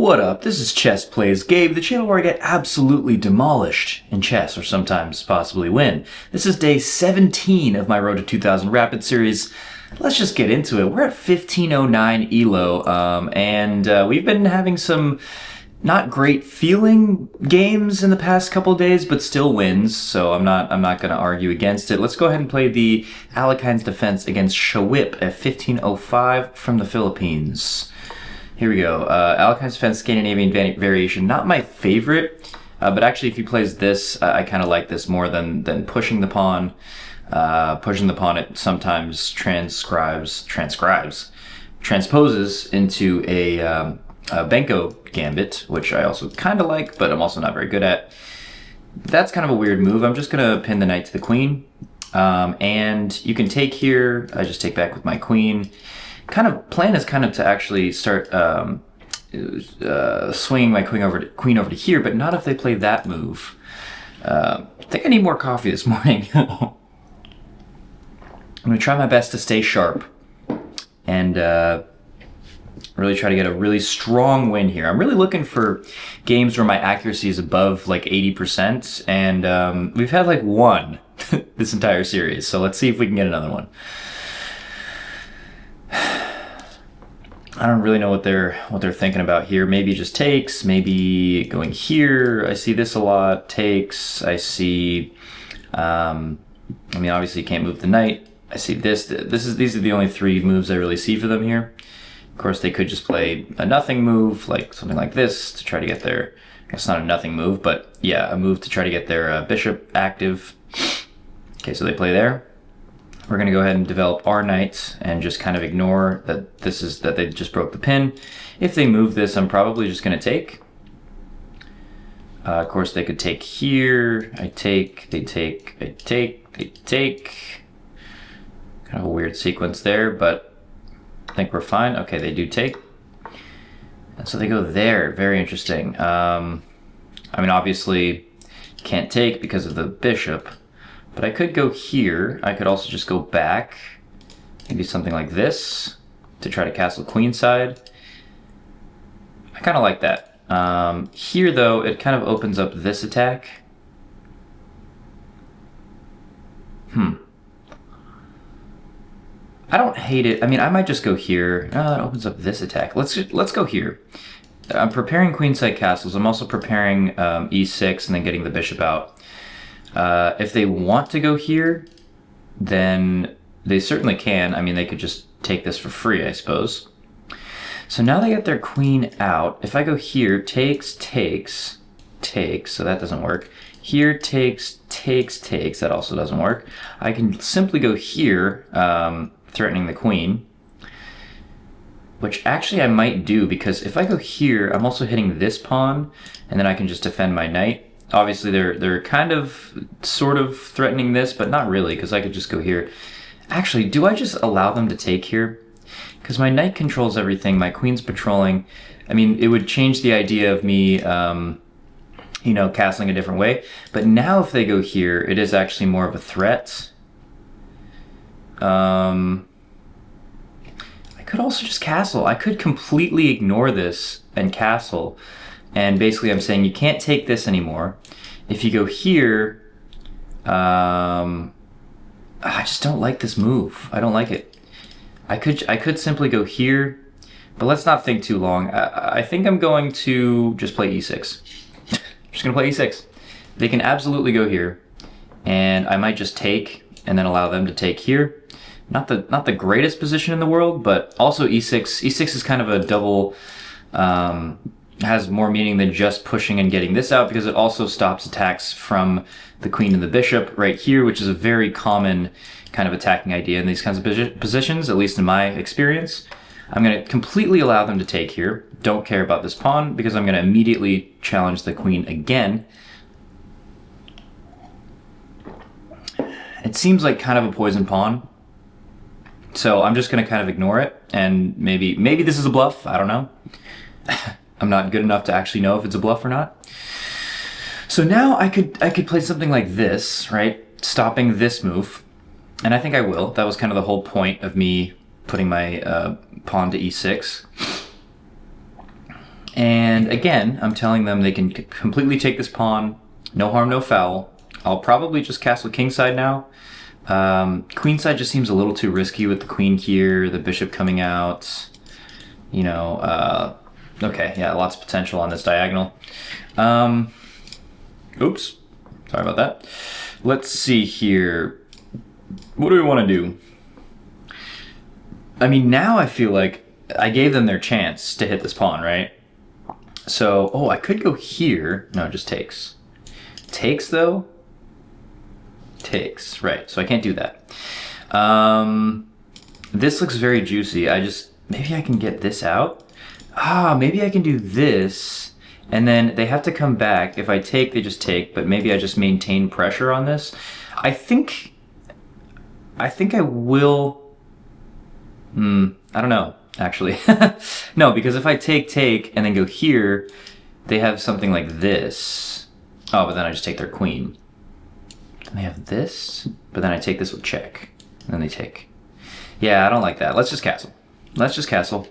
What up? This is Chess Plays Gabe, the channel where I get absolutely demolished in chess, or sometimes possibly win. This is day 17 of my Road to 2000 Rapid series. Let's just get into it. We're at 1509 ELO, and we've been having some not great feeling games in the past couple days, but still wins, so I'm not going to argue against it. Let's go ahead and play the Alekhines defense against Shawip at 1505 from the Philippines. Here we go. Alekhines defense, Scandinavian variation. Not my favorite, but actually if he plays this, I kind of like this more than pushing the pawn. Pushing the pawn, it sometimes transposes into a Benko gambit, which I also kind of like, but I'm also not very good at. That's kind of a weird move. I'm just going to pin the knight to the queen. And you can take here. I just take back with my queen. Plan is kind of to actually start swinging my queen over to here, but not if they play that move. I think I need more coffee this morning. I'm going to try my best to stay sharp and really try to get a really strong win here. I'm really looking for games where my accuracy is above like 80%, and we've had like one this entire series, so let's see if we can get another one. I don't really know what they're thinking about here. Maybe just takes, maybe going here. I see this a lot. Takes. I see. I mean, obviously you can't move the knight. I see this. These are the only three moves I really see for them here. Of course, they could just play a nothing move, like something like this, to try to get their. I guess not a nothing move, but yeah, a move to try to get their bishop active. Okay, so they play there. We're going to go ahead and develop our knight and just kind of ignore that they just broke the pin. If they move this, I'm probably just going to take. Of course, they could take here. I take, they take, they take, they take. Kind of a weird sequence there, but I think we're fine. Okay, they do take. And so they go there. Very interesting. I mean, obviously, can't take because of the bishop. But I could go here. I could also just go back. Maybe something like this to try to castle queenside. I kind of like that. Here, though, it kind of opens up this attack. I don't hate it. I mean, I might just go here. Oh, it opens up this attack. Let's go here. I'm preparing queenside castles. I'm also preparing e6 and then getting the bishop out. If they want to go here, then they certainly can. I mean, they could just take this for free, I suppose. So now they get their queen out. If I go here, takes, takes, takes, so that doesn't work. Here, takes, takes, takes, that also doesn't work. I can simply go here, threatening the queen, which actually I might do, because if I go here, I'm also hitting this pawn, and then I can just defend my knight. Obviously, they're kind of, sort of threatening this, but not really, because I could just go here. Actually, do I just allow them to take here? Because my knight controls everything, my queen's patrolling. I mean, it would change the idea of me, you know, castling a different way. But now if they go here, it is actually more of a threat. I could also just castle. I could completely ignore this and castle. And basically I'm saying you can't take this anymore. If you go here, I just don't like this move. I don't like it. I could simply go here, but let's not think too long. I think I'm going to just play e6. Just gonna play e6. They can absolutely go here, and I might just take and then allow them to take here. Not the greatest position in the world, but also e6. E6 is kind of a double. Has more meaning than just pushing and getting this out, because it also stops attacks from the queen and the bishop right here, which is a very common kind of attacking idea in these kinds of positions, at least in my experience. I'm going to completely allow them to take here. Don't care about this pawn, because I'm going to immediately challenge the queen again. It seems like kind of a poison pawn, so I'm just going to kind of ignore it, and maybe this is a bluff. I don't know. I'm not good enough to actually know if it's a bluff or not. So now I could play something like this, right? Stopping this move. And I think I will. That was kind of the whole point of me putting my pawn to e6. And again, I'm telling them they can completely take this pawn, no harm, no foul. I'll probably just castle kingside now. Queenside just seems a little too risky with the queen here, the bishop coming out. You know, okay, yeah, lots of potential on this diagonal. Oops, sorry about that. Let's see here. What do we want to do? I mean, now I feel like I gave them their chance to hit this pawn, right? So, oh, I could go here. No, it just takes. Takes, though? Takes, right. So I can't do that. This looks very juicy. Maybe I can get this out. Maybe I can do this. And then they have to come back. If I take, they just take. But maybe I just maintain pressure on this. I think I will... I don't know, actually. No, because if I take, and then go here, they have something like this. Oh, but then I just take their queen. And they have this, but then I take this with check. And then they take. Yeah, I don't like that. Let's just castle. Let's just castle.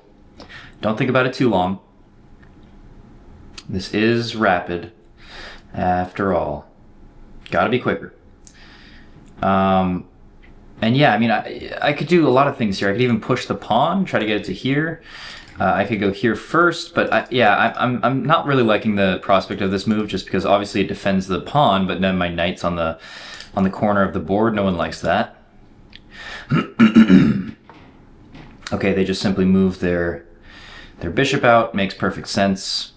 Don't think about it too long. This is rapid, after all. Gotta be quicker. And yeah, I mean, I could do a lot of things here. I could even push the pawn, try to get it to here. I could go here first, but I'm not really liking the prospect of this move just because obviously it defends the pawn, but then my knight's on the corner of the board. No one likes that. Okay, they just simply move their bishop out. Makes perfect sense.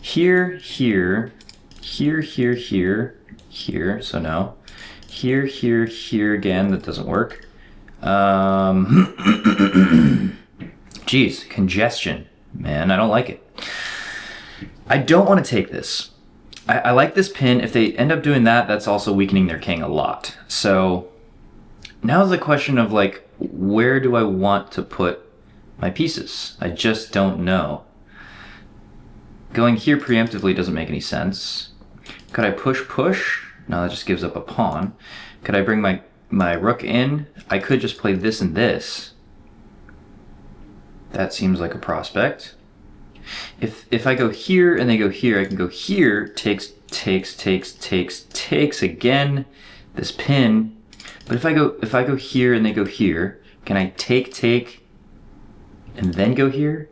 Here, here, here, here, here, here. So no. Here, here, here again. That doesn't work. Geez, congestion. Man, I don't like it. I don't want to take this. I like this pin. If they end up doing that, that's also weakening their king a lot. So now the question of like, where do I want to put my pieces? I just don't know. Going here preemptively doesn't make any sense. Could I push? No, that just gives up a pawn. Could I bring my rook in? I could just play this and this. That seems like a prospect. If I go here and they go here, I can go here, takes again, this pin. But if I go here and they go here, can I take, and then go here?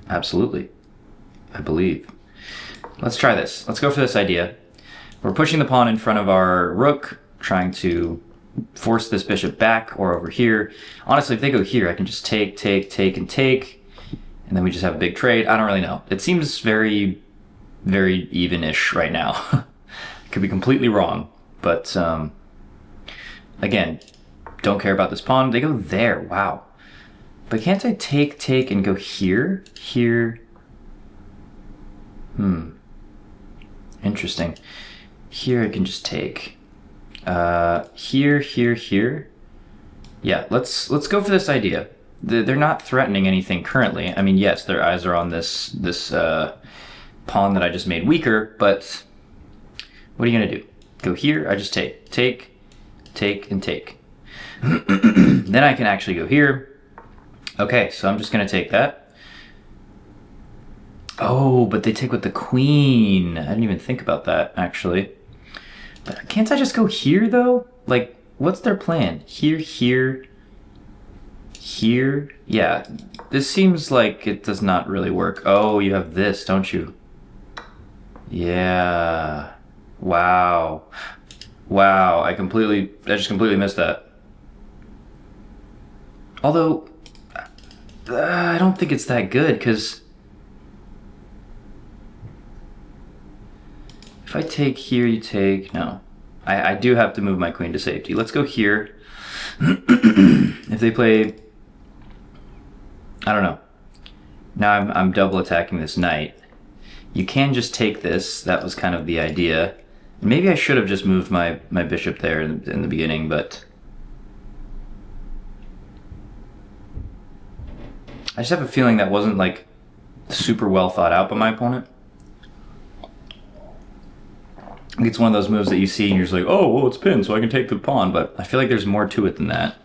Absolutely, I believe. Let's try this. Let's go for this idea. We're pushing the pawn in front of our rook, trying to force this bishop back or over here. Honestly, if they go here, I can just take, and then we just have a big trade. I don't really know. It seems very, very even-ish right now. Could be completely wrong, but again, don't care about this pawn. They go there, wow. But can't I take, and go here? Here. Interesting. Here I can just take. Here. Yeah, let's go for this idea. They're not threatening anything currently. I mean, yes, their eyes are on this pawn that I just made weaker, but what are you gonna do? Go here, I just take, and take. Then I can actually go here. Okay, so I'm just gonna take that. Oh, but they take with the queen. I didn't even think about that, actually. But can't I just go here, though? Like, what's their plan? Here. Yeah, this seems like it does not really work. Oh, you have this, don't you? Yeah. Wow. I just completely missed that. Although, I don't think it's that good, because if I take here, you take... No. I do have to move my queen to safety. Let's go here. If they play... I don't know. Now I'm double attacking this knight. You can just take this. That was kind of the idea. Maybe I should have just moved my bishop there in the beginning, but... I just have a feeling that wasn't like super well thought out by my opponent. I think it's one of those moves that you see and you're just like, oh, well, it's pinned, so I can take the pawn, but I feel like there's more to it than that.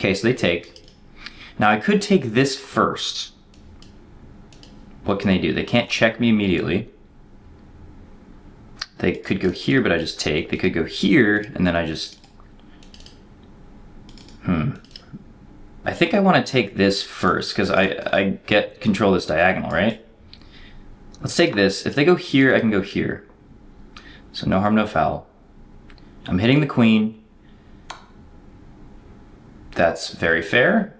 Okay, so they take. Now I could take this first. What can they do? They can't check me immediately. They could go here, but I just take. They could go here, and then I just... I think I want to take this first, because I get control of this diagonal, right? Let's take this. If they go here, I can go here. So no harm, no foul. I'm hitting the queen. That's very fair.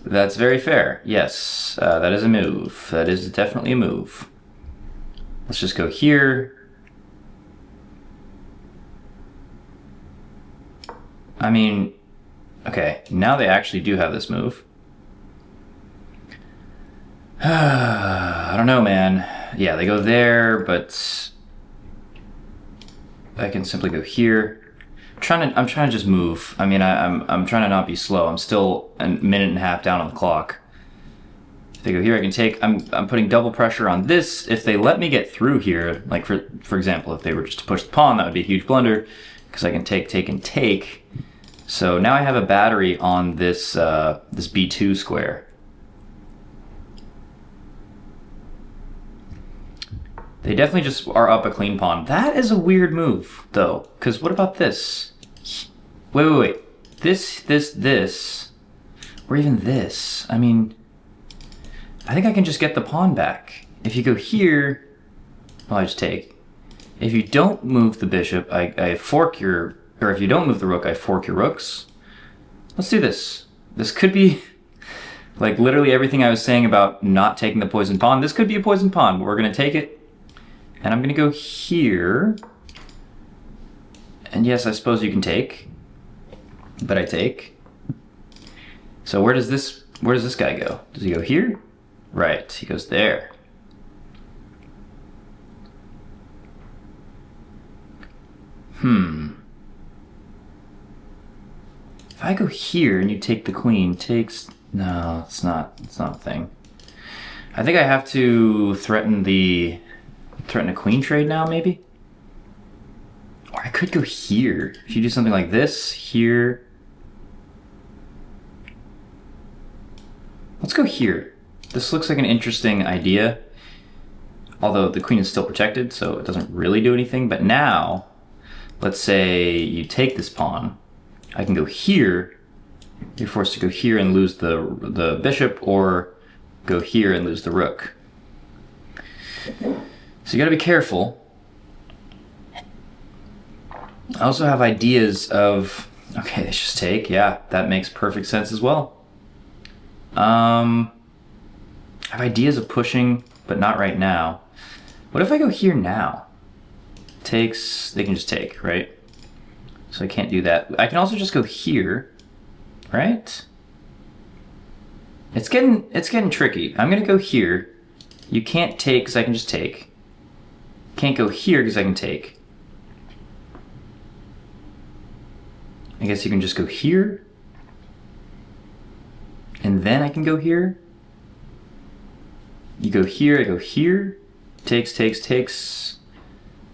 That's very fair. Yes, that is a move. That is definitely a move. Let's just go here. I mean, okay, now they actually do have this move. I don't know, man. Yeah, they go there, but I can simply go here. I'm trying to just move. I mean, I'm trying to not be slow. I'm still a minute and a half down on the clock. If they go here, I can take. I'm putting double pressure on this. If they let me get through here, like for example, if they were just to push the pawn, that would be a huge blunder, because I can take, and take. So now I have a battery on this this b2 square. They definitely just are up a clean pawn. That is a weird move, though, because what about this? Wait. This, or even this. I mean, I think I can just get the pawn back. If you go here, well, I just take. If you don't move the bishop, I fork your, or if you don't move the rook, I fork your rooks. Let's do this. This could be, like, literally everything I was saying about not taking the poisoned pawn. This could be a poisoned pawn, but we're going to take it. And I'm going to go here. And yes, I suppose you can take. But I take. So where does this guy go? Does he go here? Right, he goes there. If I go here and you take the queen, takes... No, it's not a thing. I think I have to threaten a queen trade now, maybe? Or I could go here. If you do something like this, here. Let's go here. This looks like an interesting idea. Although the queen is still protected, so it doesn't really do anything. But now, let's say you take this pawn. I can go here. You're forced to go here and lose the bishop, or go here and lose the rook. So you gotta be careful. I also have ideas of, okay, let's just take. Yeah, that makes perfect sense as well. I have ideas of pushing, but not right now. What if I go here now? Takes, they can just take, right? So I can't do that. I can also just go here, right? It's getting tricky. I'm gonna go here. You can't take because I can just take. Can't go here because I can take. I guess you can just go here. And then I can go here. You go here, I go here. Takes, takes, takes.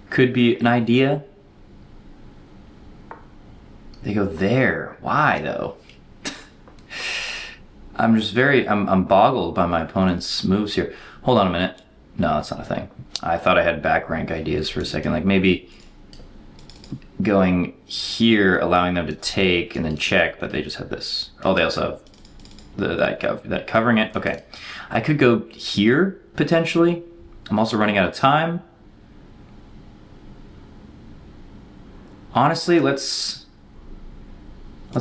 Could be an idea. They go there. Why though? I'm boggled by my opponent's moves here. Hold on a minute. No, that's not a thing. I thought I had back rank ideas for a second. Like maybe going here, allowing them to take and then check, but they just have this. Oh, they also have that covering it. Okay. I could go here, potentially. I'm also running out of time. Honestly, let's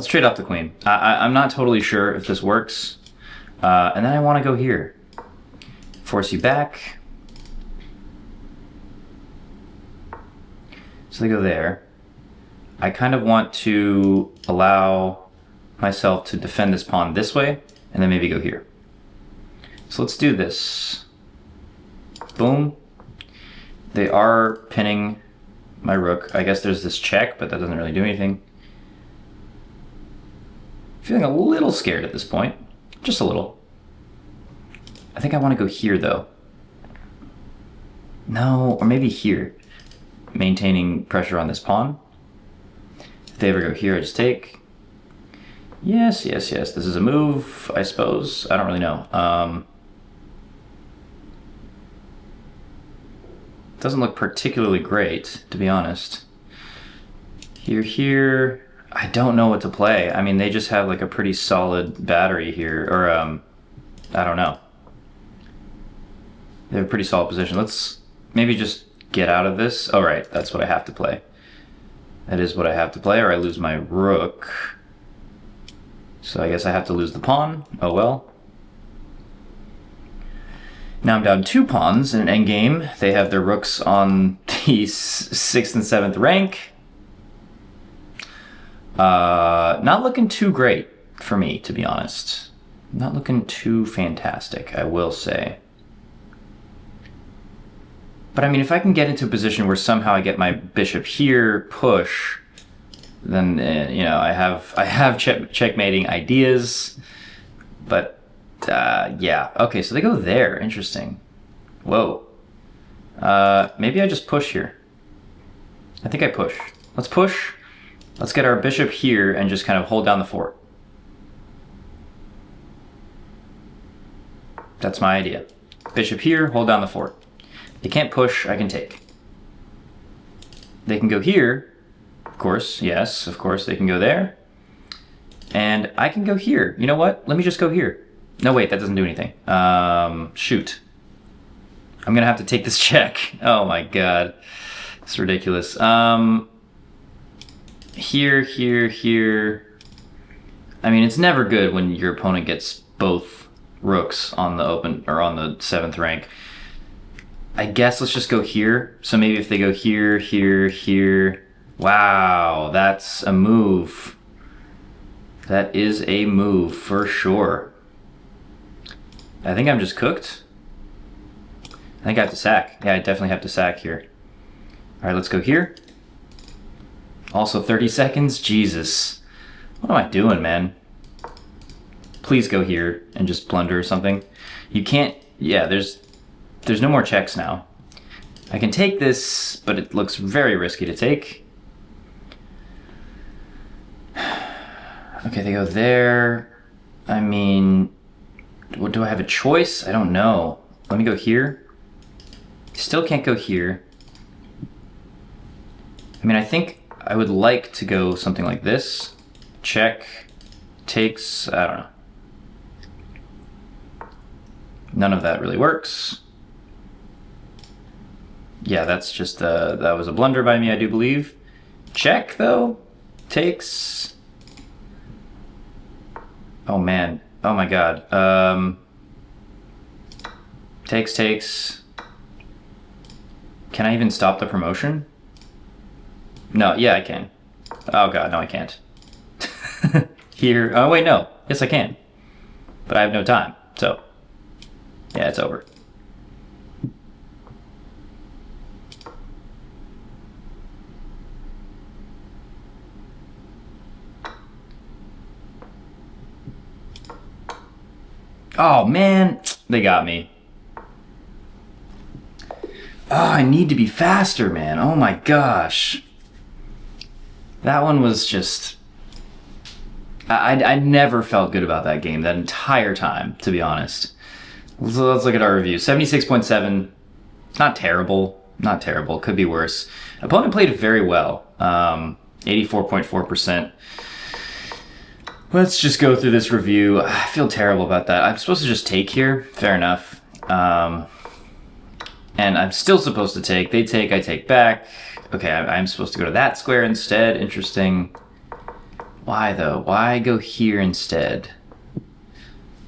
trade off the queen. I'm not totally sure if this works. And then I want to go here. Force you back. So they go there. I kind of want to allow myself to defend this pawn this way, and then maybe go here. So let's do this. Boom. They are pinning my rook. I guess there's this check, but that doesn't really do anything. Feeling a little scared at this point. Just a little. I think I want to go here, though. No, or maybe here. Maintaining pressure on this pawn. If they ever go here, I just take. Yes, yes, yes. This is a move, I suppose. I don't really know. Doesn't look particularly great, to be honest. Here. I don't know what to play. I mean, they just have like a pretty solid battery here. Or, I don't know. They have a pretty solid position. Let's maybe just get out of this. Oh, right. That's what I have to play. That is what I have to play, or I lose my rook. So I guess I have to lose the pawn. Oh well. Now I'm down 2 pawns in an endgame. They have their rooks on the 6th and 7th rank. Not looking too great for me, to be honest. Not looking too fantastic, I will say. But I mean, if I can get into a position where somehow I get my bishop here, push, then you know I have checkmating ideas. But yeah, okay. So they go there. Interesting. Whoa. Maybe I just push here. I think I push. Let's push. Let's get our bishop here and just kind of hold down the fort. That's my idea. Bishop here, hold down the fort. They can't push, I can take. They can go here, of course, yes, of course, they can go there. And I can go here. You know what? Let me just go here. No, wait, that doesn't do anything. Shoot. I'm gonna have to take this check. Oh my god. It's ridiculous. Here. I mean, it's never good when your opponent gets both rooks on the open, or on the 7th rank. I guess let's just go here. So maybe if they go here. Wow, that's a move. That is a move for sure. I think I'm just cooked. I think I have to sack. Yeah, I definitely have to sack here. All right, let's go here. Also 30 seconds, Jesus. What am I doing, man? Please go here and just blunder or something. You can't, yeah, there's no more checks now. I can take this, but it looks very risky to take. Okay, they go there. I mean, do I have a choice? I don't know. Let me go here. Still can't go here. I mean, I think I would like to go something like this. Check, takes, I don't know. None of that really works. Yeah, that's just, that was a blunder by me, I do believe. Check, though. Takes. Oh, man. Oh, my God. Takes. Can I even stop the promotion? No, yeah, I can. Oh, God, no, I can't. Here. Oh, wait, no. Yes, I can. But I have no time, so. Yeah, it's over. Oh, man. They got me. Oh, I need to be faster, man. Oh, my gosh. That one was just... I never felt good about that game that entire time, to be honest. So let's look at our review. 76.7. Not terrible. Not terrible. Could be worse. Opponent played very well. 84.4%. Let's just go through this review. I feel terrible about that. I'm supposed to just take here. Fair enough. And I'm still supposed to take. They take, I take back. Okay, I'm supposed to go to that square instead. Interesting. Why, though? Why go here instead?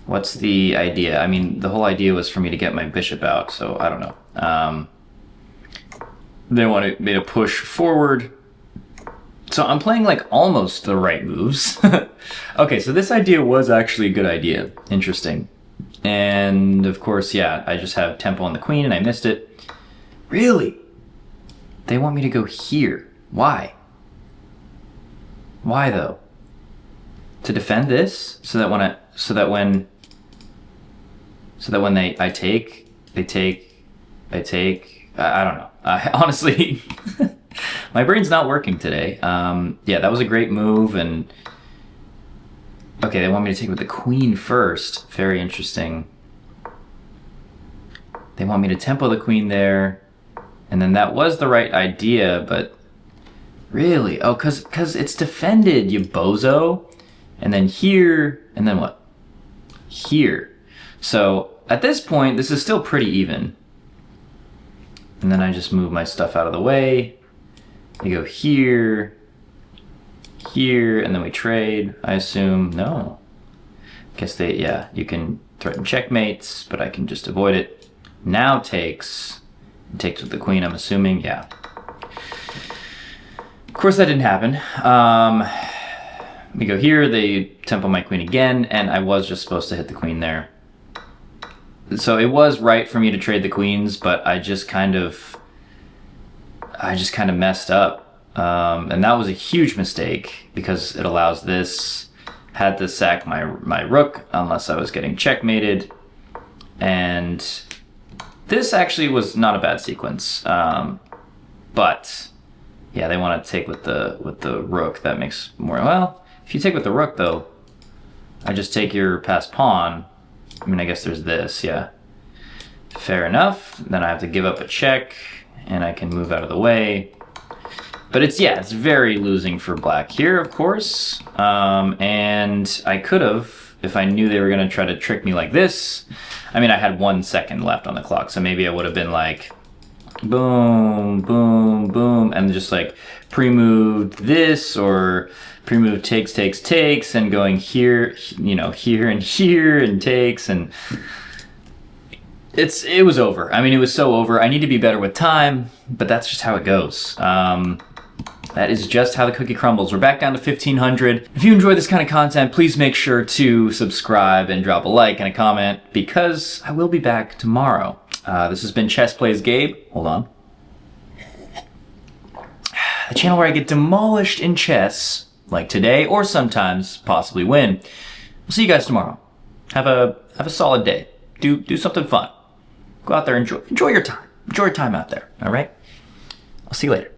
What's the idea? I mean, the whole idea was for me to get my bishop out, so I don't know. They wanted me to push forward. So I'm playing like almost the right moves. Okay, so this idea was actually a good idea. Interesting. And of course, yeah, I just have tempo on the queen and I missed it. Really? They want me to go here. Why? Why though? To defend this? So that when I take, I don't know. Honestly, my brain's not working today. Yeah, that was a great move, and Okay, they want me to take with the queen first. Very interesting. They want me to tempo the queen there. And then that was the right idea, but really? Oh, cause it's defended, you bozo. And then here, and then what? Here. So at this point, this is still pretty even. And then I just move my stuff out of the way. We go here, here, and then we trade, I assume. No. Guess they, yeah, you can threaten checkmates, but I can just avoid it. Now takes with the queen, I'm assuming, yeah. Of course that didn't happen. We go here, they tempo my queen again, and I was just supposed to hit the queen there. So it was right for me to trade the queens, but I just kind of messed up. And that was a huge mistake because it allows this, had to sack my rook unless I was getting checkmated. And this actually was not a bad sequence. But yeah, they want to take with the rook. That makes more, well, if you take with the rook though, I just take your passed pawn. I mean, I guess there's this, yeah. Fair enough. Then I have to give up a check and I can move out of the way. But it's, yeah, it's very losing for black here, of course. And I could have, if I knew they were gonna try to trick me like this. I mean, I had 1 second left on the clock, so maybe I would have been like, boom, boom, boom, and just like pre-moved this, or pre-move takes, and going here, you know, here and takes, and it was over. I mean, it was so over. I need to be better with time, but that's just how it goes. That is just how the cookie crumbles. We're back down to 1500. If you enjoy this kind of content, please make sure to subscribe and drop a like and a comment, because I will be back tomorrow. This has been Chess Plays Gabe. Hold on. The channel where I get demolished in chess, like today, or sometimes possibly win. We'll see you guys tomorrow. Have a solid day. Do something fun. Go out there, enjoy your time. Enjoy your time out there, all right? I'll see you later.